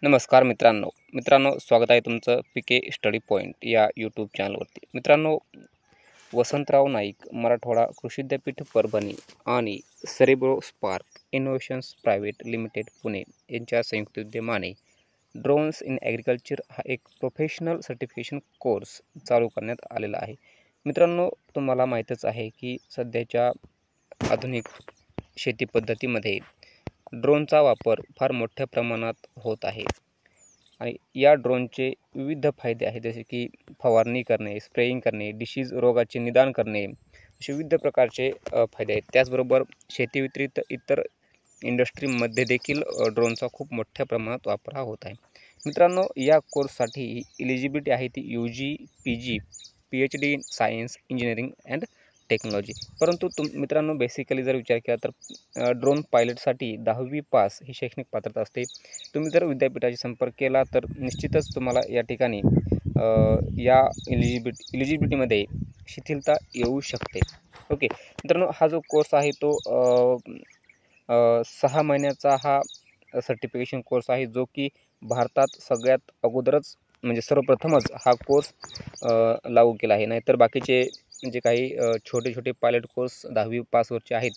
नमस्कार मित्रांनो स्वागत आहे तुमचं पीके स्टडी पॉईंट या यूट्यूब चॅनलवरती। मित्रांनो, वसंतराव नाईक मराठवाडा कृषी विद्यापीठ परभणी आणि cerebro spark innovations private limited Pune यांच्या संयुक्त विद्यमाने ड्रोन्स इन ॲग्रिकल्चर हा एक प्रोफेशनल सर्टिफिकेशन कोर्स चालू करण्यात आलेला आहे। मित्रांनो, तुम्हाला माहीतच आहे की सध्याच्या आधुनिक शेती पद्धतीमध्ये ड्रोनचा वापर फार मोठ्या प्रमाणात होत आहे आणि या ड्रोनचे विविध फायदे आहेत, जसे की फवारणी करणे, स्प्रेइंग करणे, डिसीज रोगाचे निदान करणे, असे विविध प्रकारचे फायदे आहेत। त्याचबरोबर शेती व्यतिरिक्त इतर इंडस्ट्रीमध्ये देखील ड्रोनचा खूप मोठ्या प्रमाणात वापर हा होत आहे। मित्रांनो, या कोर्ससाठी एलिजिबिलिटी आहे ती UG, PG, PhD in science, engineering and technology. परंतु मित्रांनो, बेसिकली जर विचार केला तर ड्रोन पायलटसाठी 10वी पास ही शैक्षणिक पात्रता असते। तुम्ही जर विद्यापीठाशी संपर्क केला तर निश्चितच तुम्हाला या ठिकाणी या एलिजिबिलिटीमध्ये शिथिलता येऊ शकते। ओके मित्रांनो, हा जो कोर्स आहे तो 6 महिन्याचा हा सर्टिफिकेशन कोर्स आहे, जो की भारतात सगळ्यात अगोदरच म्हणजे सर्वप्रथमच हा कोर्स लागू केला आहे। नाहीतर बाकीचे जे काही छोटे पायलट कोर्स 10वी पासवरचे आहेत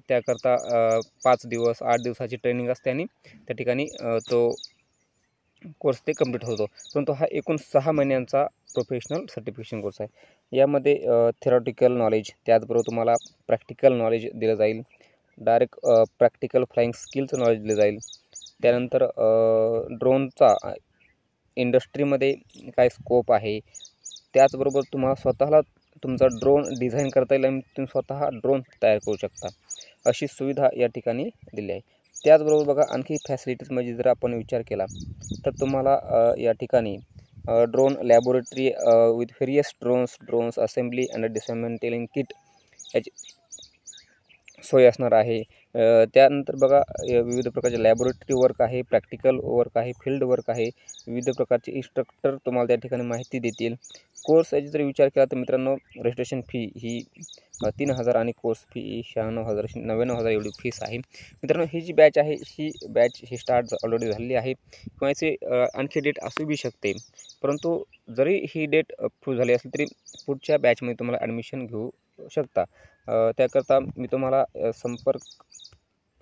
त्याकरता 5 दिवस 8 दिवसाची ट्रेनिंग असते आणि त्या ठिकाणी तो कोर्स ते कंप्लीट होतो। परंतु हा एकूण 6 महिन्यांचा प्रोफेशनल सर्टिफिकेशन कोर्स आहे। यामध्ये थेरॉटिकल नॉलेज, त्याचबरोबर तुम्हाला प्रॅक्टिकल नॉलेज दिलं जाईल, डायरेक्ट प्रॅक्टिकल फ्लाइंग स्किलचं नॉलेज दिलं जाईल। त्यानंतर ड्रोनचा इंडस्ट्रीमध्ये काय स्कोप आहे, त्याचबरोबर तुम्हाला स्वतःला तुमचा ड्रोन डिझाईन करता येईल आणि तुम्ही स्वतः ड्रोन तयार करू शकता, अशी सुविधा या ठिकाणी दिली आहे। त्याचबरोबर बघा, आणखी फॅसिलिटीजमध्ये जर आपण विचार केला तर तुम्हाला या ठिकाणी drone laboratory with various drones assembly and dismantling kit याची सोय असणार आहे। त्यानंतर बघा, विविध प्रकारचे लॅबोरेटरी वर्क आहे, प्रॅक्टिकल वर्क आहे, फील्ड वर्क आहे, विविध प्रकारचे इन्स्ट्रक्टर तुम्हाला त्या ठिकाणी माहिती देतील। कोर्स याची जर विचार केला तर मित्रांनो, रजिस्ट्रेशन फी ही 3,000 आणि कोर्स फी 96,000 एवढी फीस आहे। मित्रांनो, ही जी बॅच आहे ही स्टार्ट ऑलरेडी झालेली आहे किंवा याची आणखी डेट असू बी शकते। परंतु जरी ही डेट फुल झाली असली तरी पुढच्या बॅचमध्ये तुम्हाला ॲडमिशन घेऊ शकता। त्याकरता मी तुम्हाला संपर्क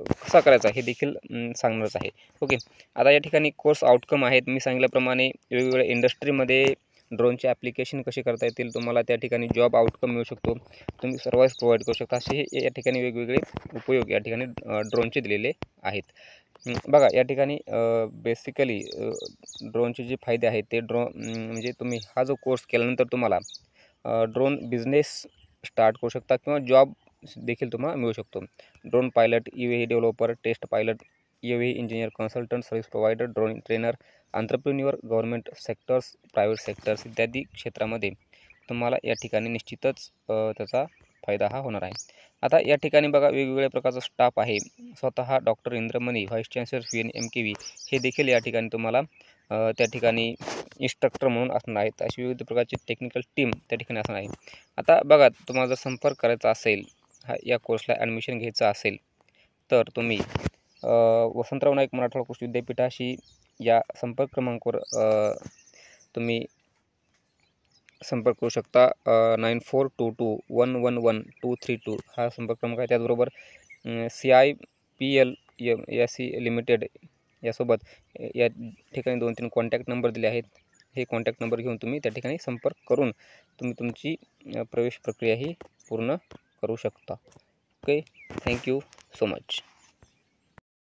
कसा करायचा हे देखील सांगणारच आहे। ओके, आता या ठिकाणी कोर्स आउटकम आहेत। मी सांगितल्याप्रमाणे वेगवेगळ्या इंडस्ट्रीमध्ये ड्रोनचे ॲप्लिकेशन कसे करता येतील, तुम्हाला त्या ठिकाणी जॉब आउटकम मिळू शकतो, तुम्ही सर्व्हिस प्रोव्हाइड करू शकता, असे हे या ठिकाणी वेगवेगळे उपयोग या ठिकाणी ड्रोनचे दिलेले आहेत। बघा, या ठिकाणी बेसिकली ड्रोनचे जे फायदे आहेत ते म्हणजे तुम्ही हा जो कोर्स केल्यानंतर तुम्हाला ड्रोन बिझनेस स्टार्ट करू शकता किंवा जॉब देखील तुम्हाला मिळू शकतो। Drone pilot, UAV developer, test pilot, UAV engineer, consultant, service provider, drone trainer, entrepreneur, government sectors, private sectors इत्यादी क्षेत्रामध्ये तुम्हाला या ठिकाणी निश्चितच त्याचा फायदा हा होणार आहे। आता या ठिकाणी बघा, वेगवेगळ्या प्रकारचा स्टाफ आहे। स्वतः doctor Indramani, vice chancellor VNMKV हे देखील या ठिकाणी तुम्हाला त्या ठिकाणी इन्स्ट्रक्टर म्हणून असणार आहेत। अशी विविध प्रकारची टेक्निकल टीम त्या ठिकाणी असणार आहे। आता बघा, तुम्हाला जर संपर्क करायचा असेल, या कोर्सला ॲडमिशन घ्यायचं असेल तर तुम्ही वसंतराव नाईक मराठवाडा कृषी विद्यापीठाशी या संपर्क क्रमांकावर तुम्ही संपर्क करू शकता। 9422111232 हा संपर्क क्रमांक आहे। त्याचबरोबर CIPL SC लिमिटेड यासोबत या ठिकाणी 2-3 कॉन्टॅक्ट नंबर दिले आहेत। हे कॉन्टॅक्ट नंबर घेऊन तुम्ही त्या ठिकाणी संपर्क करून तुम्ही तुमची प्रवेश प्रक्रिया ही पूर्ण करू शकता। Okay, thank you so much.